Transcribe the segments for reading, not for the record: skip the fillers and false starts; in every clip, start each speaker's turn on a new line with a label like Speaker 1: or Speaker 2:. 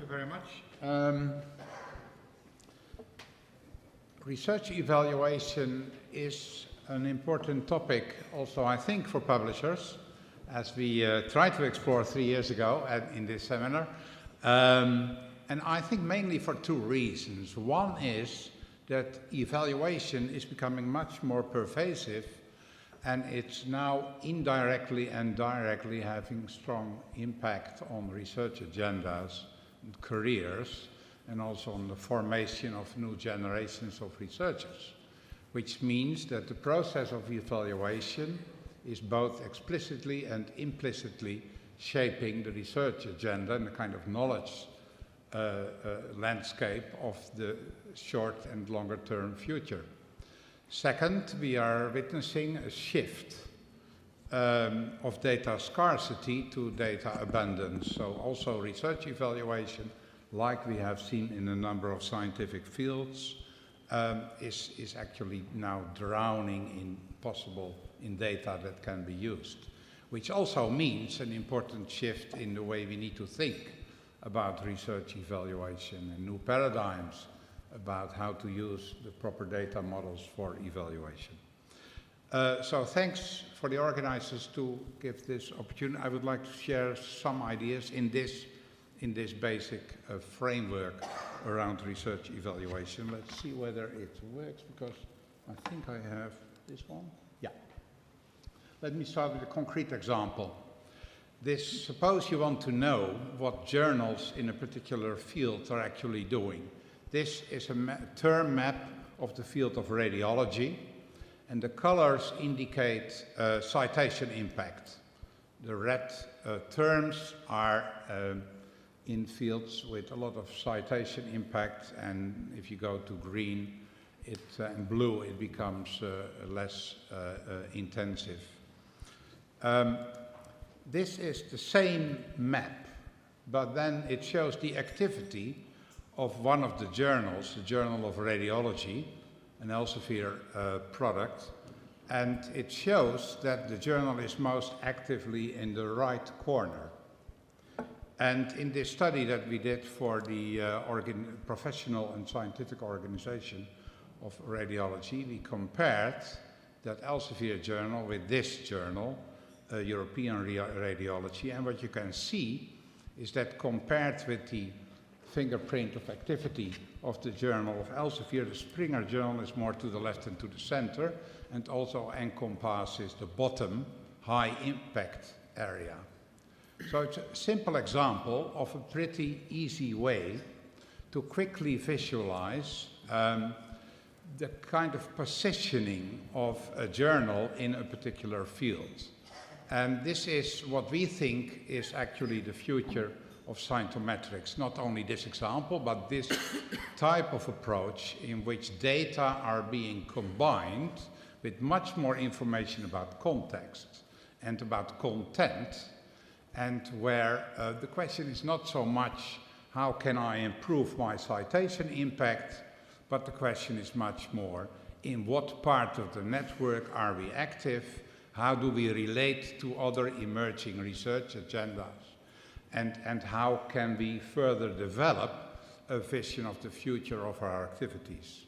Speaker 1: you very much. Research evaluation is an important topic also, I think, for publishers, as we tried to explore 3 years ago in this seminar. And I think mainly for two reasons. One is that evaluation is becoming much more pervasive, and it's now indirectly and directly having strong impact on research agendas and careers, and also on the formation of new generations of researchers, which means that the process of evaluation is both explicitly and implicitly shaping the research agenda and the kind of knowledge landscape of the short and longer term future. Second, we are witnessing a shift of data scarcity to data abundance. So also research evaluation, like we have seen in a number of scientific fields, is actually now drowning in data that can be used, which also means an important shift in the way we need to think about research evaluation and new paradigms about how to use the proper data models for evaluation. So thanks for the organizers to give this opportunity. I would like to share some ideas in this basic framework around research evaluation. Let's see whether it works, because I think I have this one. Yeah. Let me start with a concrete example. Suppose you want to know what journals in a particular field are actually doing. This is a term map of the field of radiology, and the colors indicate citation impact. The red terms are in fields with a lot of citation impact, and if you go to green and blue, it becomes less intensive. This is the same map, but then it shows the activity of one of the journals, the Journal of Radiology, an Elsevier product, and it shows that the journal is most actively in the right corner. And in this study that we did for the professional and scientific organization of radiology, we compared that Elsevier journal with this journal, European Radiology, and what you can see is that compared with the fingerprint of activity of the journal of Elsevier, the Springer journal is more to the left and to the center, and also encompasses the bottom high impact area. So it's a simple example of a pretty easy way to quickly visualize the kind of positioning of a journal in a particular field. And this is what we think is actually the future of scientometrics. Not only this example, but this type of approach in which data are being combined with much more information about context and about content, and where the question is not so much how can I improve my citation impact, but the question is much more in what part of the network are we active, how do we relate to other emerging research agendas, and how can we further develop a vision of the future of our activities.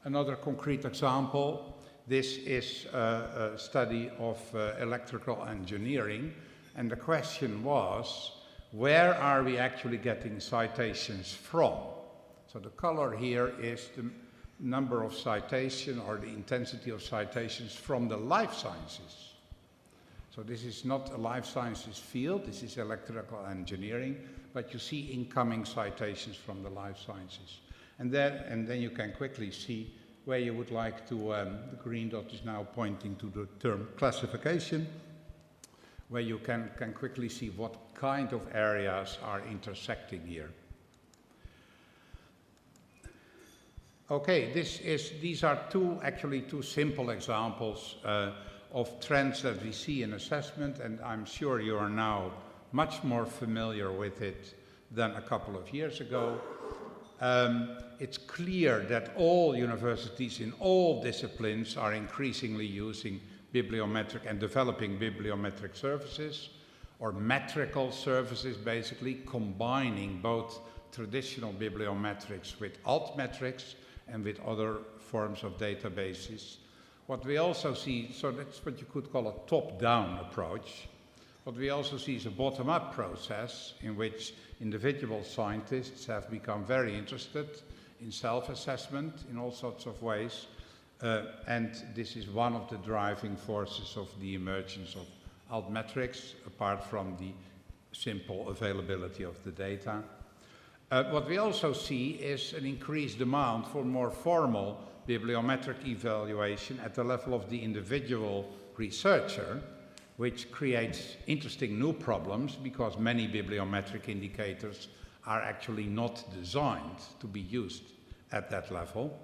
Speaker 1: Another concrete example, this is a study of electrical engineering, and the question was, where are we actually getting citations from? So the color here is the number of citations or the intensity of citations from the life sciences. So this is not a life sciences field, this is electrical engineering, but you see incoming citations from the life sciences. And then you can quickly see where you would like to, the green dot is now pointing to the term classification, where you can quickly see what kind of areas are intersecting here. Okay, these are actually two simple examples of trends that we see in assessment, and I'm sure you are now much more familiar with it than a couple of years ago. It's clear that all universities in all disciplines are increasingly using bibliometric and developing bibliometric services. or metrical services, basically combining both traditional bibliometrics with altmetrics and with other forms of databases. What we also see, so that's what you could call a top-down approach. What we also see is a bottom-up process in which individual scientists have become very interested in self-assessment in all sorts of ways, and this is one of the driving forces of the emergence of altmetrics, apart from the simple availability of the data. What we also see is an increased demand for more formal bibliometric evaluation at the level of the individual researcher, which creates interesting new problems because many bibliometric indicators are actually not designed to be used at that level.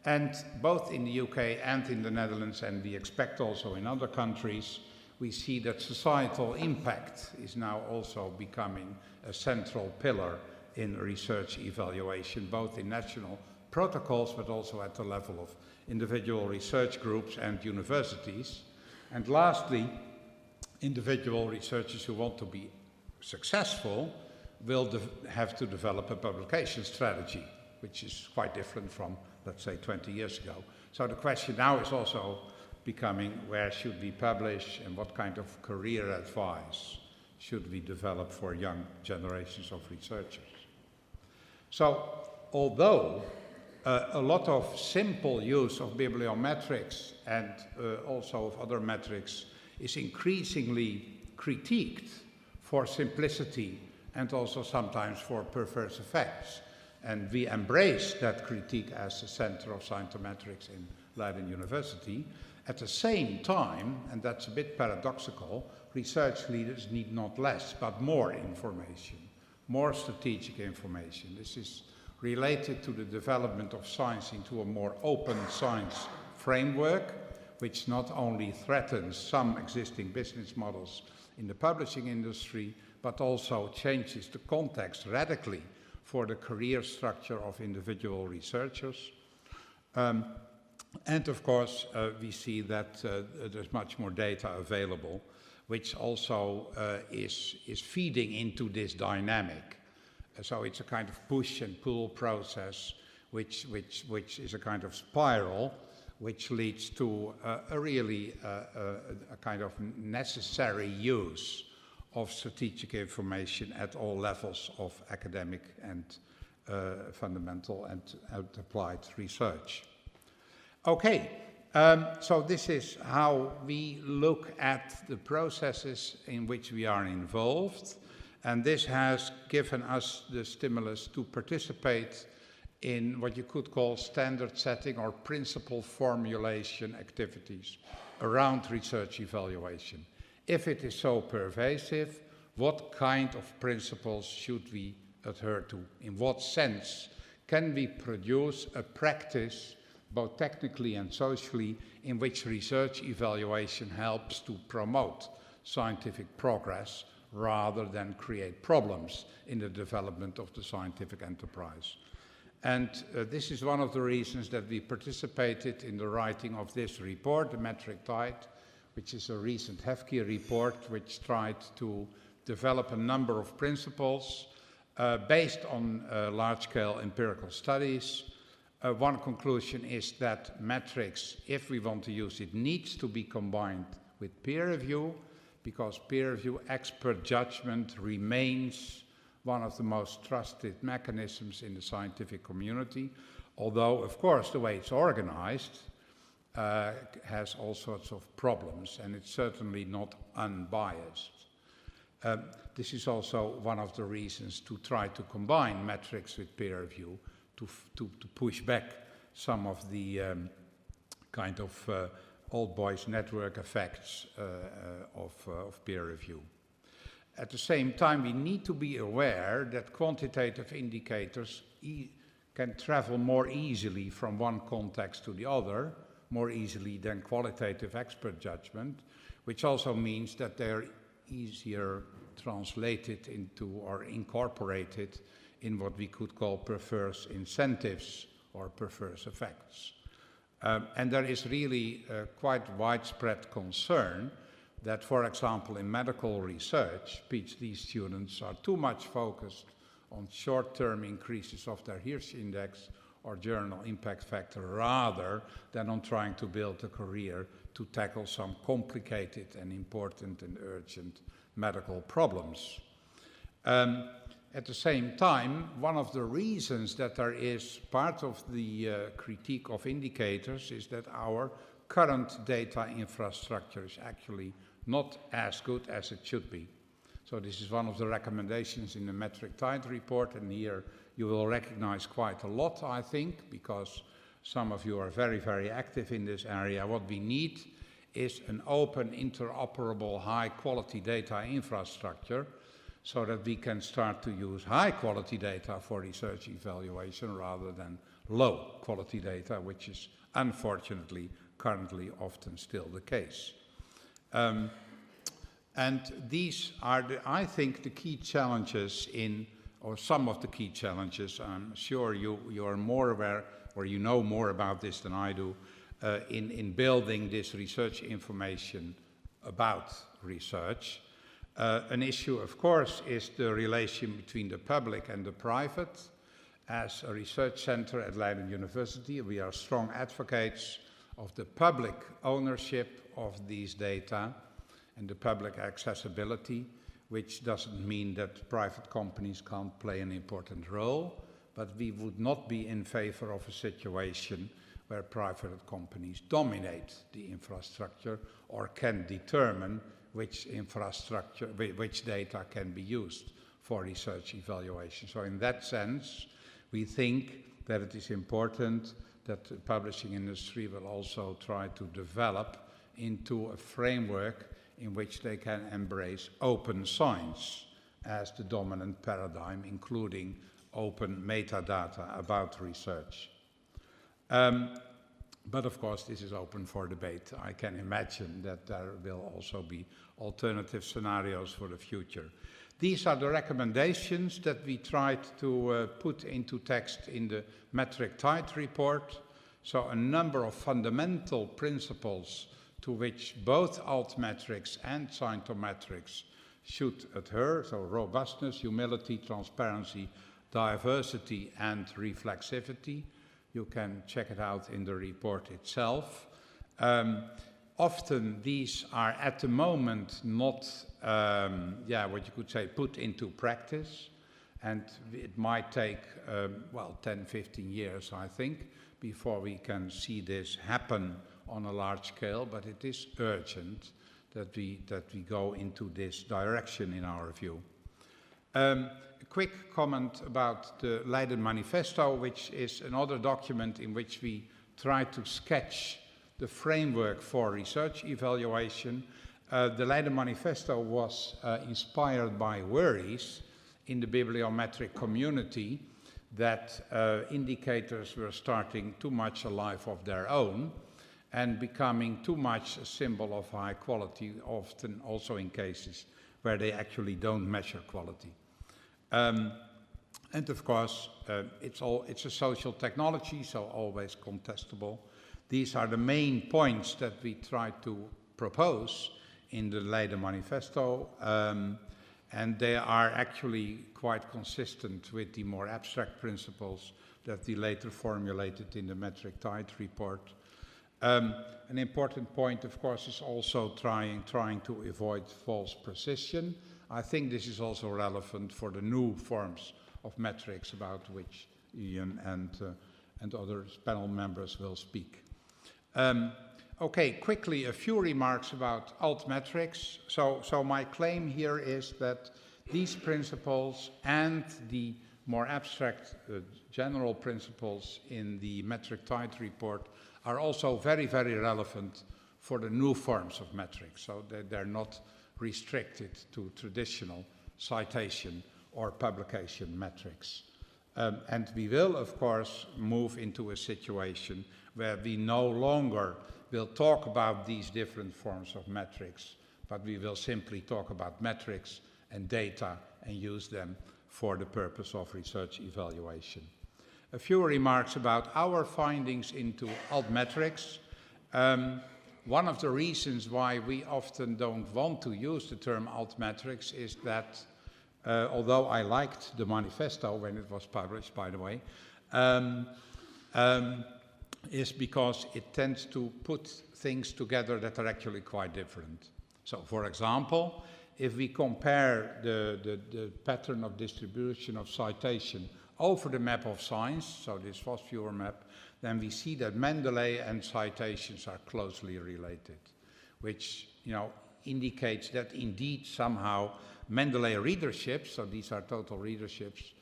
Speaker 1: And both in the UK and in the Netherlands, and we expect also in other countries, we see that societal impact is now also becoming a central pillar in research evaluation, both in national protocols, but also at the level of individual research groups and universities. And lastly, individual researchers who want to be successful will have to develop a publication strategy, which is quite different from, let's say, 20 years ago. So the question now is also becoming, where should we publish and what kind of career advice should we develop for young generations of researchers? So although a lot of simple use of bibliometrics and also of other metrics is increasingly critiqued for simplicity and also sometimes for perverse effects, and we embrace that critique as the center of scientometrics in Leiden University, at the same time, and that's a bit paradoxical, research leaders need not less but more information, more strategic information. This is related to the development of science into a more open science framework, which not only threatens some existing business models in the publishing industry, but also changes the context radically for the career structure of individual researchers. And of course, we see that there's much more data available, which also is feeding into this dynamic. So it's a kind of push and pull process, which is a kind of spiral, which leads to a really a kind of necessary use of strategic information at all levels of academic and fundamental and applied research. Okay, so this is how we look at the processes in which we are involved, and this has given us the stimulus to participate in what you could call standard setting or principle formulation activities around research evaluation. If it is so pervasive, what kind of principles should we adhere to? In what sense can we produce a practice, both technically and socially, in which research evaluation helps to promote scientific progress rather than create problems in the development of the scientific enterprise? And this is one of the reasons that we participated in the writing of this report, The Metric Tide, which is a recent HEFKI report which tried to develop a number of principles based on large-scale empirical studies. One conclusion is that metrics, if we want to use it, needs to be combined with peer review, because peer review expert judgment remains one of the most trusted mechanisms in the scientific community, although, of course, the way it's organized has all sorts of problems, and it's certainly not unbiased. This is also one of the reasons to try to combine metrics with peer review to push back some of the kind of old boys network effects of peer review. At the same time, we need to be aware that quantitative indicators can travel more easily from one context to the other, more easily than qualitative expert judgment, which also means that they're easier translated into or incorporated in what we could call perverse incentives or perverse effects. And there is really quite widespread concern that, for example, in medical research, PhD students are too much focused on short-term increases of their Hirsch index or journal impact factor rather than on trying to build a career to tackle some complicated and important and urgent medical problems. At the same time, one of the reasons that there is part of the critique of indicators is that our current data infrastructure is actually not as good as it should be. So this is one of the recommendations in the metric tide report, and here you will recognize quite a lot, I think, because some of you are very, very active in this area. What we need is an open, interoperable, high-quality data infrastructure so that we can start to use high-quality data for research evaluation rather than low-quality data, which is unfortunately currently often still the case. And these are, I think, the key challenges or some of the key challenges. I'm sure you are more aware, or you know more about this than I do, in building this research information about research. An issue, of course, is the relation between the public and the private. As a research center at Leiden University, we are strong advocates of the public ownership of these data and the public accessibility, which doesn't mean that private companies can't play an important role, but we would not be in favor of a situation where private companies dominate the infrastructure or can determine which data can be used for research evaluation. So in that sense, we think that it is important that the publishing industry will also try to develop into a framework in which they can embrace open science as the dominant paradigm, including open metadata about research. But of course, this is open for debate. I can imagine that there will also be alternative scenarios for the future. These are the recommendations that we tried to put into text in the metric tide report. So a number of fundamental principles to which both altmetrics and scientometrics should adhere. So robustness, humility, transparency, diversity, and reflexivity. You can check it out in the report itself. Often these are at the moment not, what you could say, put into practice. And it might take, 10, 15 years, I think, before we can see this happen on a large scale. But it is urgent that we go into this direction, in our view. A quick comment about the Leiden Manifesto, which is another document in which we try to sketch the framework for research evaluation. The Leiden Manifesto was inspired by worries in the bibliometric community that indicators were starting too much a life of their own and becoming too much a symbol of high quality, often also in cases where they actually don't measure quality. And of course, it's a social technology, so always contestable. These are the main points that we try to propose in the Leiden Manifesto, and they are actually quite consistent with the more abstract principles that we later formulated in the metric tide report. An important point, of course, is also trying to avoid false precision. I think this is also relevant for the new forms of metrics about which Ian and other panel members will speak. Okay, quickly a few remarks about altmetrics. So my claim here is that these principles and the more abstract general principles in the metric tide report are also very, very relevant for the new forms of metrics. So they're not restricted to traditional citation or publication metrics. And we will, of course, move into a situation where we no longer will talk about these different forms of metrics, but we will simply talk about metrics and data and use them for the purpose of research evaluation. A few remarks about our findings into altmetrics. one of the reasons why we often don't want to use the term altmetrics is that, although I liked the manifesto when it was published, by the way, is because it tends to put things together that are actually quite different. So, for example, if we compare the pattern of distribution of citation over the map of science, so this Vosviewer map, then we see that Mendeley and citations are closely related, which, indicates that indeed somehow Mendeley readerships, so these are total readerships,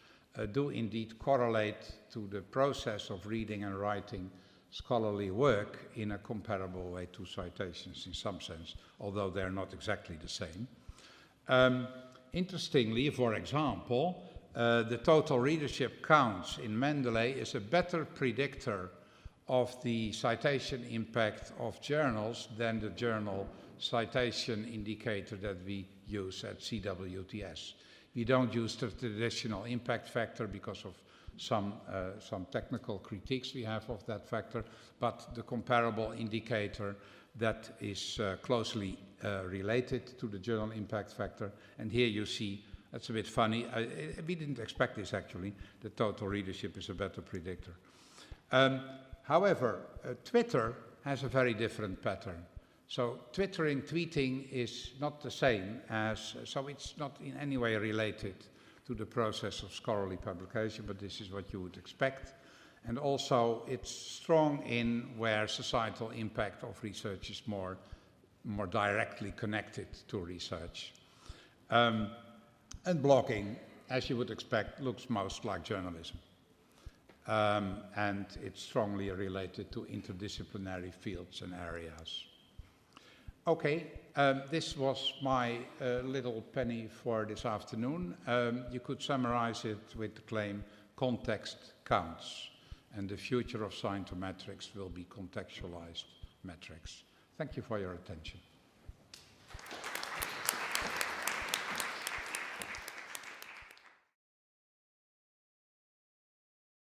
Speaker 1: do indeed correlate to the process of reading and writing scholarly work in a comparable way to citations in some sense, although they're not exactly the same. Interestingly, for example, the total readership counts in Mendeley is a better predictor of the citation impact of journals than the journal citation indicator that we use at CWTS. We don't use the traditional impact factor because of some technical critiques we have of that factor, but the comparable indicator that is closely related to the journal impact factor. And here you see, that's a bit funny, we didn't expect this actually, the total readership is a better predictor. However, Twitter has a very different pattern. So tweeting is not the same as, so it's not in any way related to the process of scholarly publication, but this is what you would expect. And also it's strong in where societal impact of research is more directly connected to research. And blogging, as you would expect, looks most like journalism. And it's strongly related to interdisciplinary fields and areas. Okay, this was my little penny for this afternoon. You could summarize it with the claim, context counts, and the future of scientometrics will be contextualized metrics. Thank you for your attention.